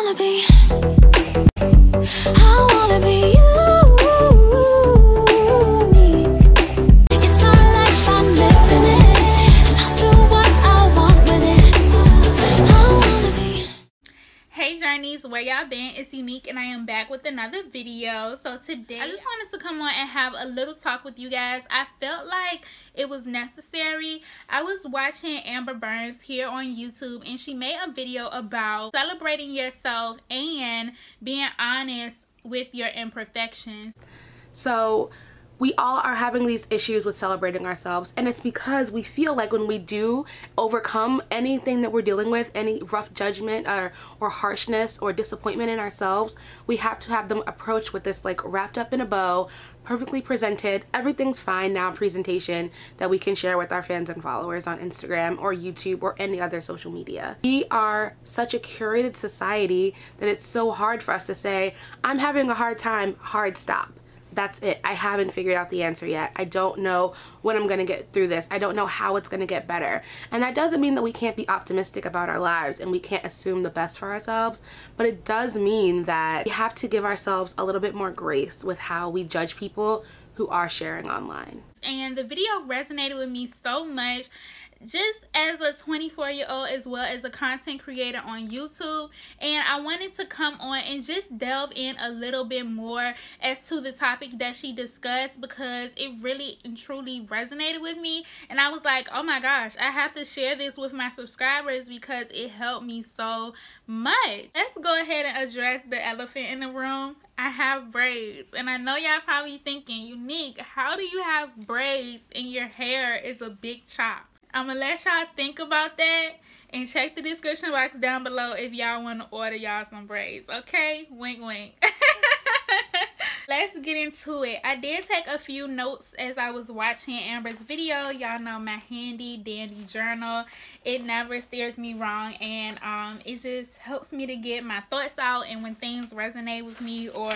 wanna be unique. It's my life, I'm living it, and I'll do what I want with it. I wanna be. Hey journeys, where y'all been? It's Unique and I am back with another video. So today I just wanted to come on and have a little talk with you guys. I felt like it was necessary. I was watching Amber Burns here on YouTube and she made a video about celebrating yourself and being honest with your imperfections. So we all are having these issues with celebrating ourselves, and it's because we feel like when we do overcome anything that we're dealing with, any rough judgment or harshness or disappointment in ourselves, we have to have them approached with this like wrapped up in a bow, perfectly presented, everything's fine now presentation that we can share with our fans and followers on Instagram or YouTube or any other social media. We are such a curated society that it's so hard for us to say, I'm having a hard time, hard stop. That's it. I haven't figured out the answer yet. I don't know when I'm going to get through this. I don't know how it's going to get better. And that doesn't mean that we can't be optimistic about our lives and we can't assume the best for ourselves, but it does mean that we have to give ourselves a little bit more grace with how we judge people who are sharing online. And the video resonated with me so much, just as a 24-year-old as well as a content creator on YouTube, and I wanted to come on and just delve in a little bit more as to the topic that she discussed, because it really and truly resonated with me, and I was like, oh my gosh, I have to share this with my subscribers because it helped me so much. Let's go ahead and address the elephant in the room. I have braids, and I know y'all probably thinking, Unique, how do you have braids and your hair is a big chop? I'm gonna let y'all think about that and check the description box down below if y'all want to order y'all some braids, okay? Wink wink. Let's get into it. I did take a few notes as I was watching Amber's video. Y'all know my handy dandy journal. It never steers me wrong, and it just helps me to get my thoughts out, and when things resonate with me or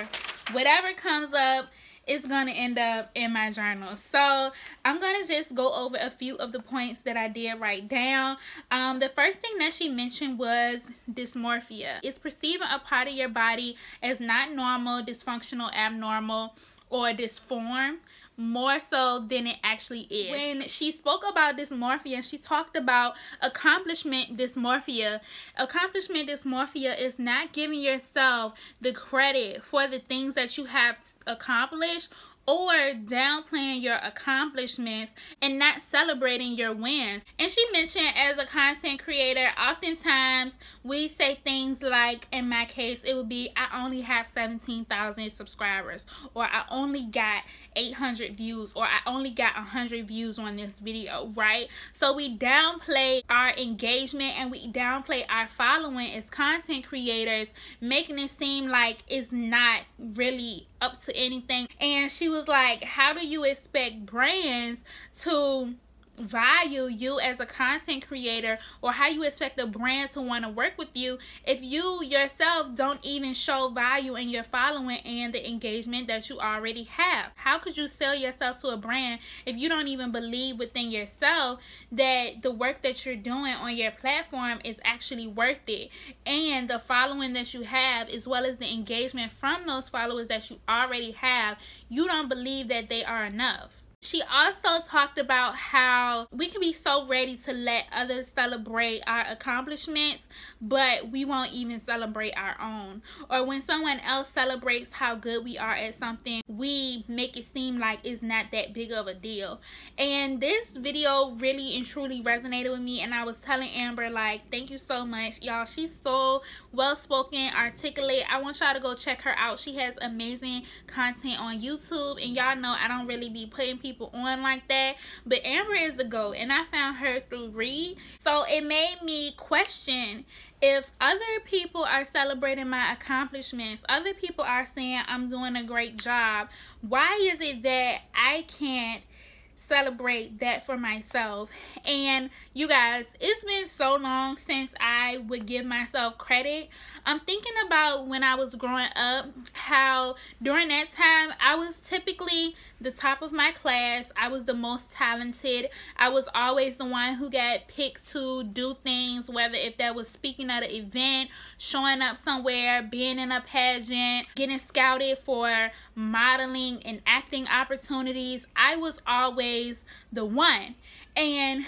whatever comes up, it's gonna end up in my journal. So I'm gonna just go over a few of the points that I did write down. The first thing that she mentioned was dysmorphia. It's perceiving a part of your body as not normal, dysfunctional, abnormal, or disformed, more so than it actually is. When she spoke about dysmorphia, she talked about accomplishment dysmorphia. Accomplishment dysmorphia is not giving yourself the credit for the things that you have accomplished, or downplaying your accomplishments and not celebrating your wins. And she mentioned, as a content creator, oftentimes we say things like, in my case, it would be, I only have 17,000 subscribers, or I only got 800 views, or I only got 100 views on this video, right? So we downplay our engagement and we downplay our following as content creators, making it seem like it's not really up to anything. And she was like, how do you expect brands to value you as a content creator, or how you expect a brand to want to work with you if you yourself don't even show value in your following and the engagement that you already have? How could you sell yourself to a brand if you don't even believe within yourself that the work that you're doing on your platform is actually worth it, and the following that you have as well as the engagement from those followers that you already have, you don't believe that they are enough? She also talked about how we can be so ready to let others celebrate our accomplishments, but we won't even celebrate our own. Or when someone else celebrates how good we are at something, we make it seem like it's not that big of a deal. And this video really and truly resonated with me, and I was telling Amber, like, thank you so much, y'all. She's so well-spoken, articulate. I want y'all to go check her out. She has amazing content on YouTube, and y'all know I don't really be putting people on like that, but Amber is the GOAT, and I found her through Read. So it made me question, if other people are celebrating my accomplishments, other people are saying I'm doing a great job, why is it that I can't celebrate that for myself. And you guys, it's been so long since I would give myself credit. I'm thinking about when I was growing up, how during that time I was typically the top of my class. I was the most talented. I was always the one who got picked to do things, whether if that was speaking at an event, showing up somewhere, being in a pageant, getting scouted for modeling and acting opportunities. I was always the one. And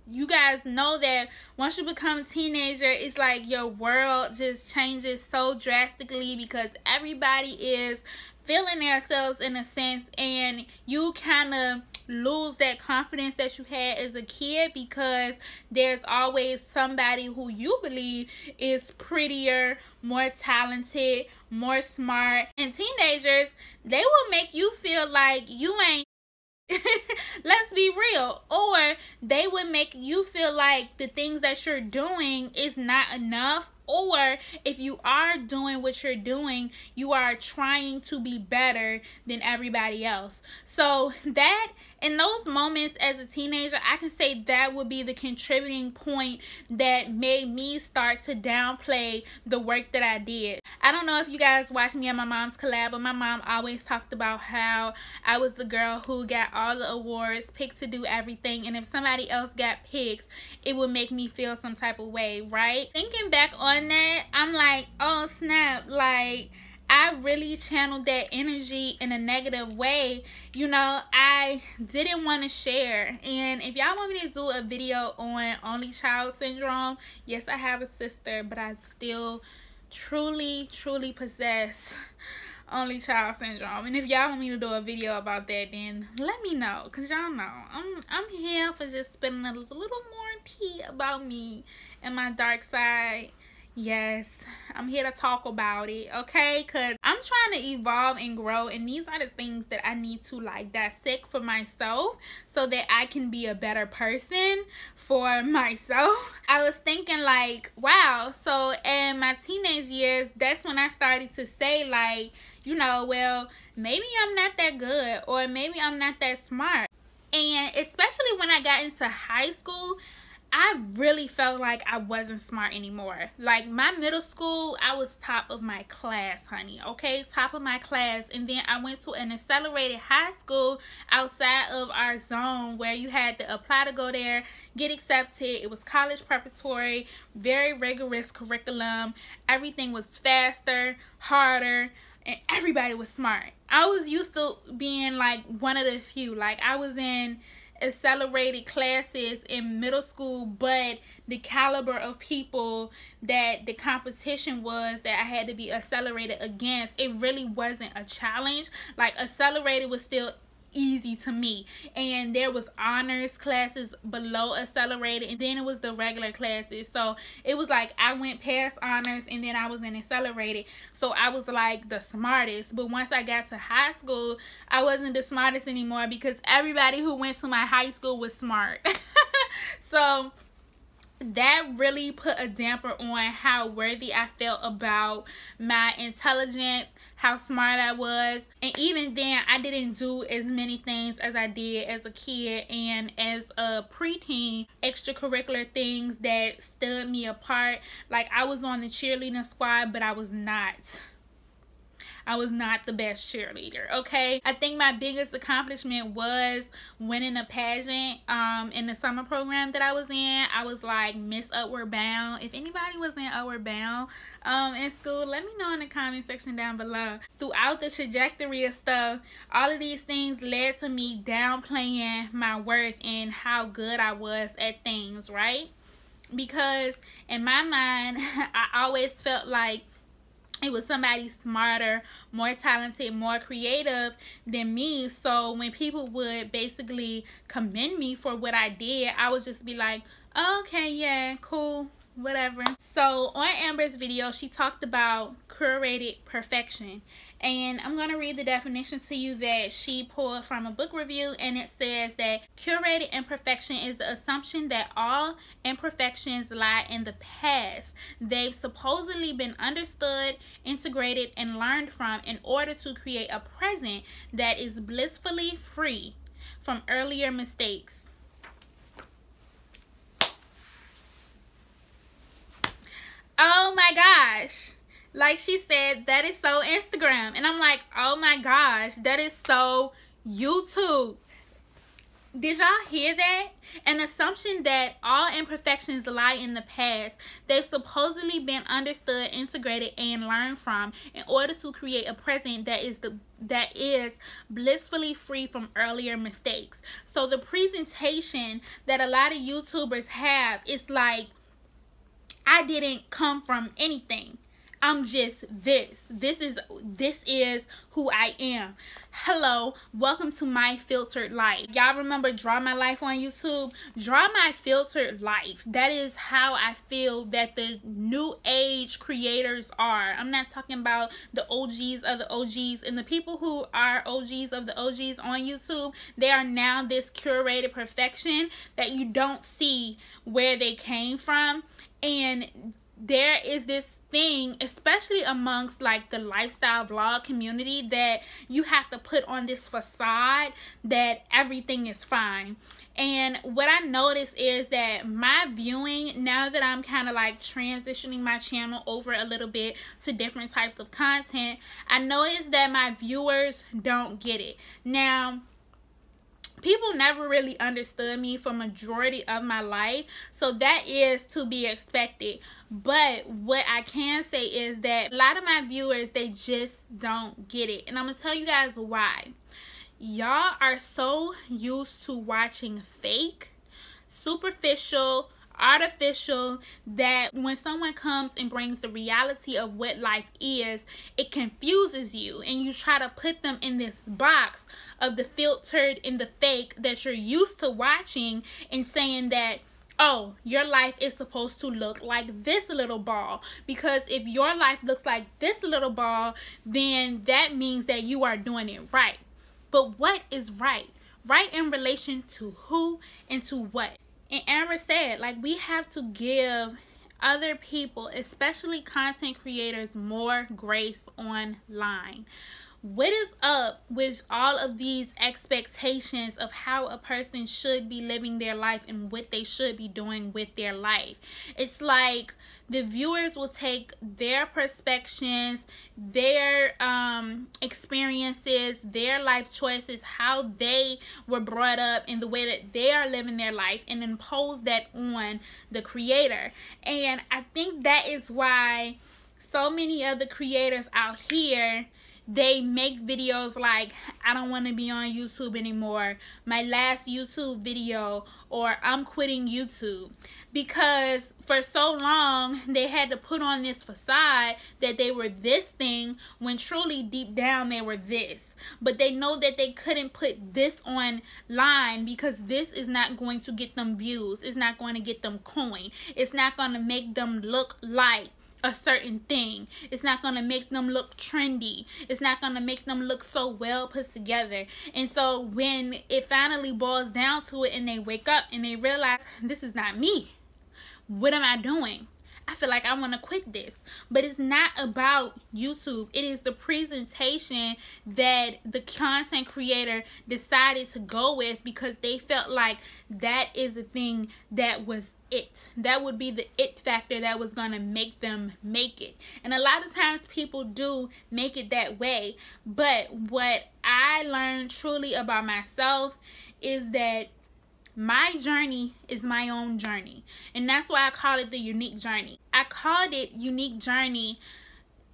you guys know that once you become a teenager, it's like your world just changes so drastically, because everybody is feeling themselves in a sense, and you kind of lose that confidence that you had as a kid, because there's always somebody who you believe is prettier, more talented, more smart. And teenagers, they will make you feel like you ain't let's be real. Or they would make you feel like the things that you're doing is not enough, or if you are doing what you're doing, you are trying to be better than everybody else. So that, in those moments as a teenager, I can say that would be the contributing point that made me start to downplay the work that I did. I don't know if you guys watched me and my mom's collab, but my mom always talked about how I was the girl who got all the awards, picked to do everything, and if somebody else got picked, it would make me feel some type of way, right? Thinking back on that, I'm like, oh snap, like I really channeled that energy in a negative way. You know, I didn't want to share. And if y'all want me to do a video on only child syndrome, yes, I have a sister, but I still truly possess only child syndrome. And if y'all want me to do a video about that, then let me know, because y'all know I'm here for just spilling a little more tea about me and my dark side. Yes, I'm here to talk about it, okay? Because I'm trying to evolve and grow, and these are the things that I need to like dissect for myself so that I can be a better person for myself. I was thinking like, wow, so in my teenage years, that's when I started to say like, you know, well, maybe I'm not that good, or maybe I'm not that smart. And especially when I got into high school, I really felt like I wasn't smart anymore. Like my middle school, I was top of my class, honey, okay? Top of my class. And then I went to an accelerated high school outside of our zone where you had to apply to go there, get accepted. It was college preparatory, very rigorous curriculum. Everything was faster, harder, and everybody was smart. I was used to being like one of the few. Like I was in accelerated classes in middle school, but the caliber of people that the competition was that I had to be accelerated against, it really wasn't a challenge. Like accelerated was still easy to me, and there was honors classes below accelerated, and then it was the regular classes. So it was like I went past honors and then I was in accelerated, so I was like the smartest. But once I got to high school, I wasn't the smartest anymore, because everybody who went to my high school was smart. So that really put a damper on how worthy I felt about my intelligence, how smart I was. And even then, I didn't do as many things as I did as a kid and as a preteen, extracurricular things that stood me apart. Like I was on the cheerleading squad, but I was not the best cheerleader, okay? I think my biggest accomplishment was winning a pageant in the summer program that I was in. I was like Miss Upward Bound. If anybody was in Upward Bound in school, let me know in the comment section down below. Throughout the trajectory of stuff, all of these things led to me downplaying my worth and how good I was at things, right? Because in my mind, I always felt like it was somebody smarter, more talented, more creative than me. So when people would basically commend me for what I did, I would just be like, oh, okay, yeah, cool, whatever. So on Amber's video, she talked about curated perfection, and I'm going to read the definition to you that she pulled from a book review, and it says that curated imperfection is the assumption that all imperfections lie in the past. They've supposedly been understood, integrated, and learned from in order to create a present that is blissfully free. from earlier mistakes. Oh my gosh. Like she said, that is so Instagram. And I'm like, oh my gosh, that is so YouTube. Did y'all hear that? An assumption that all imperfections lie in the past. They've supposedly been understood, integrated, and learned from in order to create a present that is blissfully free from earlier mistakes. So the presentation that a lot of YouTubers have is like, I didn't come from anything. I'm just this. This is who I am. Hello, welcome to my filtered life. Y'all remember Draw My Life on YouTube? Draw My Filtered Life. That is how I feel that the new age creators are. I'm not talking about the OGs of the OGs, and the people who are OGs of the OGs on YouTube. They are now this curated perfection that you don't see where they came from. And there is this thing, especially amongst like the lifestyle vlog community, that you have to put on this facade that everything is fine. And what I noticed is that my viewing, now that I'm kind of like transitioning my channel over a little bit to different types of content, I noticed that my viewers don't get it. Now, people never really understood me for majority of my life, so that is to be expected. But what I can say is that a lot of my viewers, they just don't get it. And I'm going to tell you guys why. Y'all are so used to watching fake, superficial, artificial, that when someone comes and brings the reality of what life is, it confuses you, and you try to put them in this box of the filtered and the fake that you're used to watching, and saying that, oh, your life is supposed to look like this little ball, because if your life looks like this little ball, then that means that you are doing it right. But what is right? Right in relation to who and to what? And Amber said, like, we have to give other people, especially content creators, more grace online. What is up with all of these expectations of how a person should be living their life and what they should be doing with their life? It's like the viewers will take their perspectives, their experiences, their life choices, how they were brought up, in the way that they are living their life, and impose that on the creator. And I think that is why so many of the creators out here, they make videos like, I don't want to be on YouTube anymore, my last YouTube video, or I'm quitting YouTube. Because for so long, they had to put on this facade that they were this thing, when truly deep down they were this. But they know that they couldn't put this online, because this is not going to get them views. It's not going to get them coin. It's not going to make them look like a certain thing. It's not going to make them look trendy. It's not going to make them look so well put together. And so when it finally boils down to it, and they wake up and they realize, this is not me, what am I doing? I feel like I want to quit this. But it's not about YouTube. It is the presentation that the content creator decided to go with, because they felt like that is the thing that was it. That would be the it factor that was going to make them make it. And a lot of times people do make it that way. But what I learned truly about myself is that my journey is my own journey. And that's why I call it the unique journey. I called it unique journey.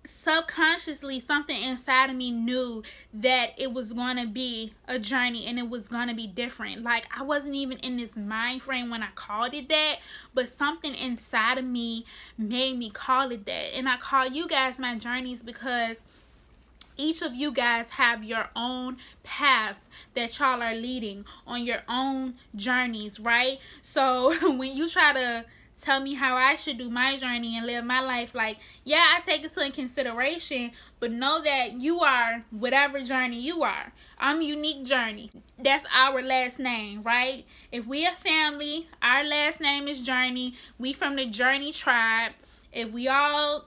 Subconsciously, something inside of me knew that it was going to be a journey, and it was going to be different. Like, I wasn't even in this mind frame when I called it that, but something inside of me made me call it that. And I call you guys my journeys because each of you guys have your own paths that y'all are leading on your own journeys, right? So when you try to tell me how I should do my journey and live my life, like, yeah, I take it into consideration, but know that you are whatever journey you are. I'm Unique Journey. That's our last name, right? If we a family, our last name is Journey. We from the Journey tribe. If we all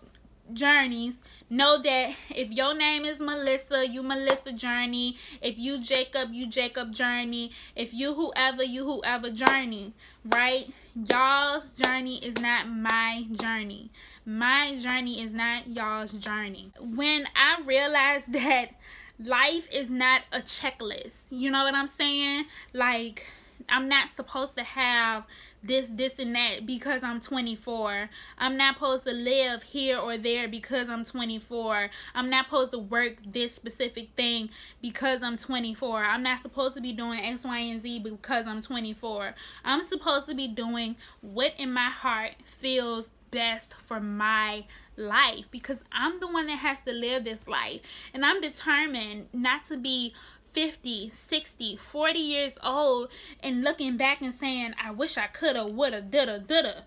journeys, know that if your name is Melissa, you Melissa journey. If you Jacob, you Jacob journey. If you whoever, you whoever journey, right? Y'all's journey is not my journey. My journey is not y'all's journey. When I realized that life is not a checklist, you know what I'm saying? Like, I'm not supposed to have this, and that because I'm 24. I'm not supposed to live here or there because I'm 24. I'm not supposed to work this specific thing because I'm 24. I'm not supposed to be doing X, Y, and Z because I'm 24. I'm supposed to be doing what in my heart feels best for my life, because I'm the one that has to live this life, and I'm determined not to be 50, 60, 40 years old and looking back and saying, I wish I coulda, woulda, dulda.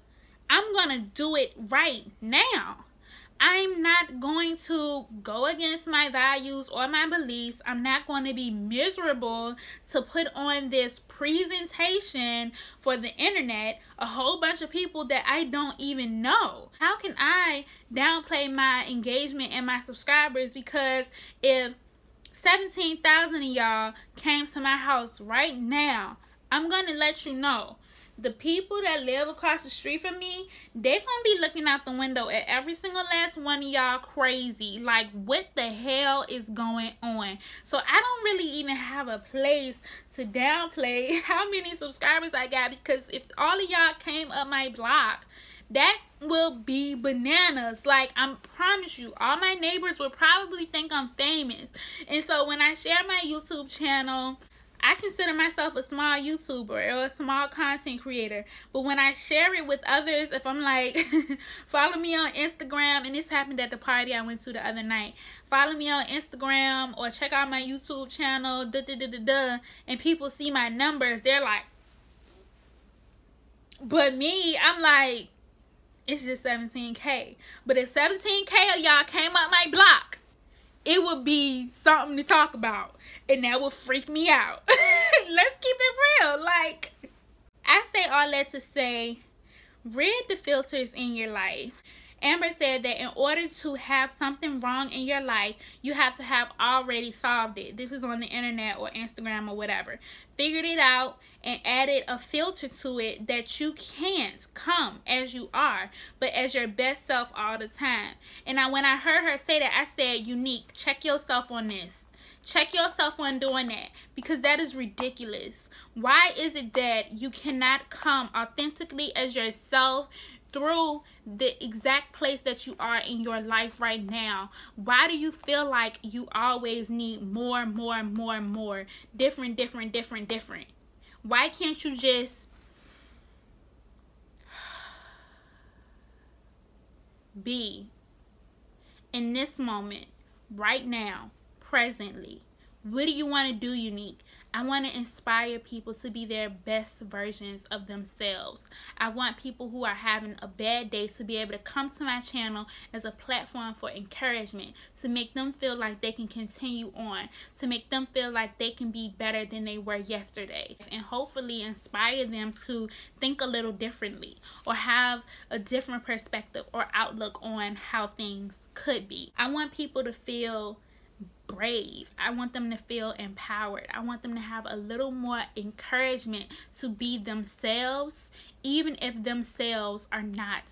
I'm gonna do it right now. I'm not going to go against my values or my beliefs. I'm not going to be miserable to put on this presentation for the internet, a whole bunch of people that I don't even know. How can I downplay my engagement and my subscribers? Because if 17,000 of y'all came to my house right now, I'm going to let you know, the people that live across the street from me, they're going to be looking out the window at every single last one of y'all crazy. Like, what the hell is going on? So I don't really even have a place to downplay how many subscribers I got, because if all of y'all came up my block, that will be bananas. Like, I promise you, all my neighbors will probably think I'm famous. And so when I share my YouTube channel, I consider myself a small YouTuber or a small content creator. But when I share it with others, if I'm like, follow me on Instagram, and this happened at the party I went to the other night. Follow me on Instagram or check out my YouTube channel, and people see my numbers, they're like, but me, I'm like, it's just 17K. But if 17K of y'all came up my block, it would be something to talk about, and that would freak me out. Let's keep it real. Like, I say all that to say, rid the filters in your life. Amber said that in order to have something wrong in your life, you have to have already solved it. This is on the internet or Instagram or whatever. Figured it out and added a filter to it that you can't come as you are, but as your best self all the time. And when I heard her say that, I said, Unique, check yourself on this. Check yourself on doing that, because that is ridiculous. Why is it that you cannot come authentically as yourself through the exact place that you are in your life right now? Why do you feel like you always need more, different? Why can't you just be in this moment right now, presently? What do you want to do, Unique? I want to inspire people to be their best versions of themselves. I want people who are having a bad day to be able to come to my channel as a platform for encouragement, to make them feel like they can continue on, to make them feel like they can be better than they were yesterday, and hopefully inspire them to think a little differently or have a different perspective or outlook on how things could be. I want people to feel brave. I want them to feel empowered. I want them to have a little more encouragement to be themselves, even if themselves are not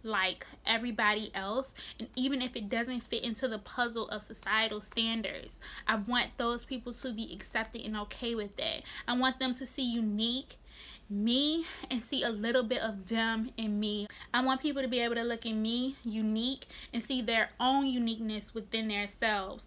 like everybody else, and even if it doesn't fit into the puzzle of societal standards. I want those people to be accepted and okay with that. I want them to see Unique, me, and see a little bit of them in me. I want people to be able to look at me, Unique, and see their own uniqueness within themselves,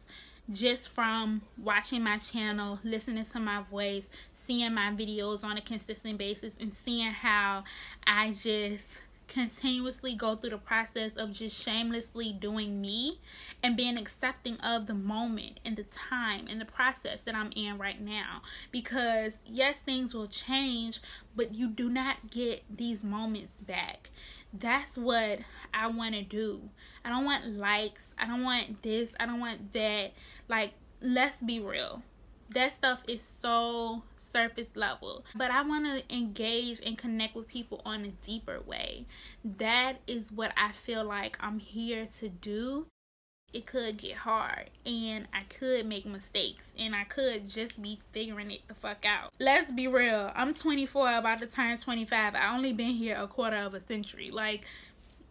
just from watching my channel, listening to my voice, seeing my videos on a consistent basis, and seeing how I just continuously go through the process of just shamelessly doing me and being accepting of the moment and the time and the process that I'm in right now. Because yes, things will change, but you do not get these moments back. That's what I want to do. I don't want likes. I don't want this. I don't want that. Like, let's be real. That stuff is so surface level. But I want to engage and connect with people on a deeper way. That is what I feel like I'm here to do. It could get hard and I could make mistakes and I could just be figuring it the fuck out. Let's be real. I'm 24, about to turn 25. I only been here a quarter of a century. Like,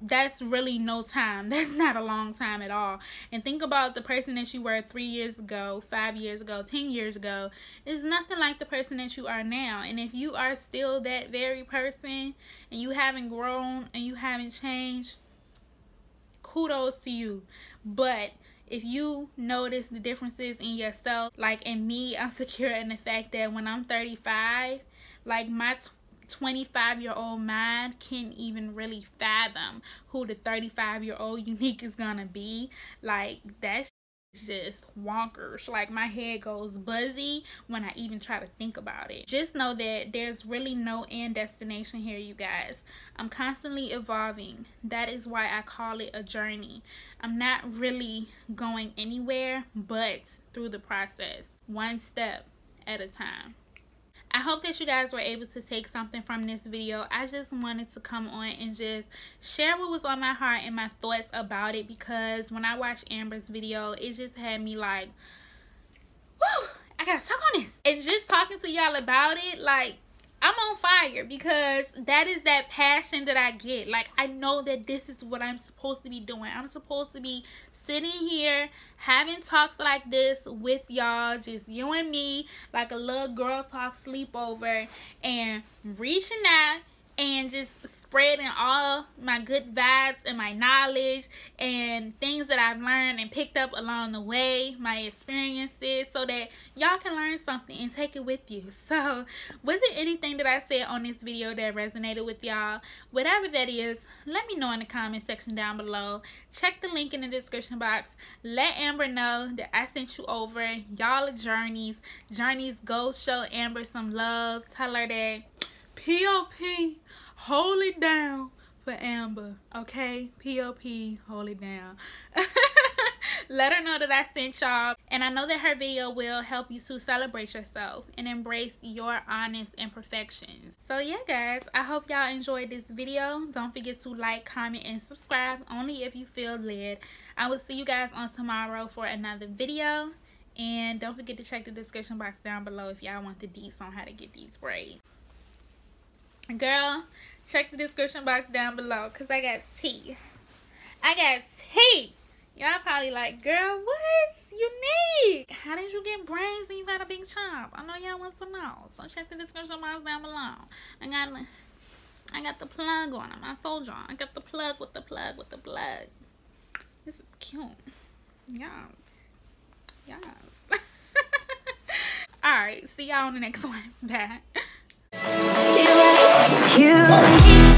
that's really no time. That's not a long time at all. And think about the person that you were 3 years ago, 5 years ago, 10 years ago. It's nothing like the person that you are now. And if you are still that very person and you haven't grown and you haven't changed, kudos to you. But if you notice the differences in yourself, like in me, I'm secure in the fact that when I'm 35, like my 25-year-old mind can't even really fathom who the 35-year-old Unique is gonna be. Like, that's just wonkers. Like, my head goes buzzy when I even try to think about it. Just know that there's really no end destination here, you guys. I'm constantly evolving. That is why I call it a journey. I'm not really going anywhere but through the process, one step at a time. I hope that you guys were able to take something from this video. I just wanted to come on and just share what was on my heart and my thoughts about it, because when I watched Amber's video, it just had me like, woo, I gotta talk on this. And just talking to y'all about it, like, I'm on fire, because that is that passion that I get. Like, I know that this is what I'm supposed to be doing. I'm supposed to be sitting here having talks like this with y'all, just you and me, like a little girl talk sleepover, and reaching out and just spreading all my good vibes and my knowledge and things that I've learned and picked up along the way, my experiences, so that y'all can learn something and take it with you. So, was it anything that I said on this video that resonated with y'all? Whatever that is, let me know in the comment section down below. Check the link in the description box. Let Amber know that I sent you over. Y'all are journeys. Go show Amber some love. Tell her that P.O.P. hold it down for Amber, okay? P.O.P. hold it down. Let her know that I sent y'all. And I know that her video will help you to celebrate yourself and embrace your honest imperfections. So yeah, guys, I hope y'all enjoyed this video. Don't forget to like, comment, and subscribe, only if you feel led. I will see you guys on tomorrow for another video. And don't forget to check the description box down below if y'all want the deets on how to get these braids. Girl, check the description box down below, because I got tea. Y'all probably like, girl, what's Unique? How did you get braids and you got a big chop? I know y'all want to know. So check the description box down below. I got the plug on them. I told y'all. I got the plug with the plug with the plug. This is cute. Yes. Alright, see y'all on the next one. Bye. You